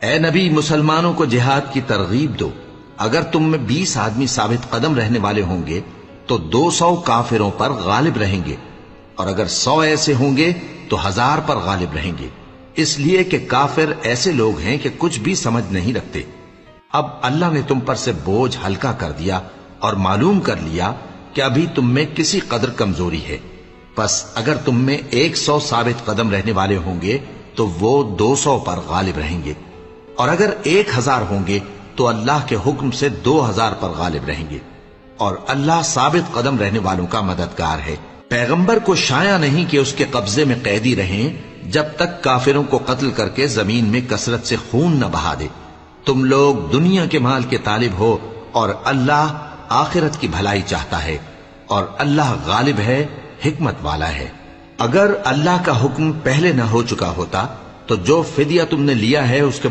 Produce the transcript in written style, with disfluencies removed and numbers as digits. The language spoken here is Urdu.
اے نبی مسلمانوں کو جہاد کی ترغیب دو، اگر تم میں 20 آدمی ثابت قدم رہنے والے ہوں گے تو 200 کافروں پر غالب رہیں گے، اور اگر 100 ایسے ہوں گے تو 1000 پر غالب رہیں گے، اس لیے کہ کافر ایسے لوگ ہیں کہ کچھ بھی سمجھ نہیں رکھتے۔ اب اللہ نے تم پر سے بوجھ ہلکا کر دیا اور معلوم کر لیا کہ ابھی تم میں کسی قدر کمزوری ہے، پس اگر تم میں 100 ثابت قدم رہنے والے ہوں گے تو وہ 200 پر غالب رہیں گے، اور اگر 1000 ہوں گے تو اللہ کے حکم سے 2000 پر غالب رہیں گے، اور اللہ ثابت قدم رہنے والوں کا مددگار ہے۔ پیغمبر کو شایع نہیں کہ اس کے قبضے میں قیدی رہیں جب تک کافروں کو قتل کر کے زمین میں کثرت سے خون نہ بہا دے۔ تم لوگ دنیا کے مال کے طالب ہو اور اللہ آخرت کی بھلائی چاہتا ہے، اور اللہ غالب ہے، حکمت والا ہے۔ اگر اللہ کا حکم پہلے نہ ہو چکا ہوتا تو جو فدیہ تم نے لیا ہے اس کے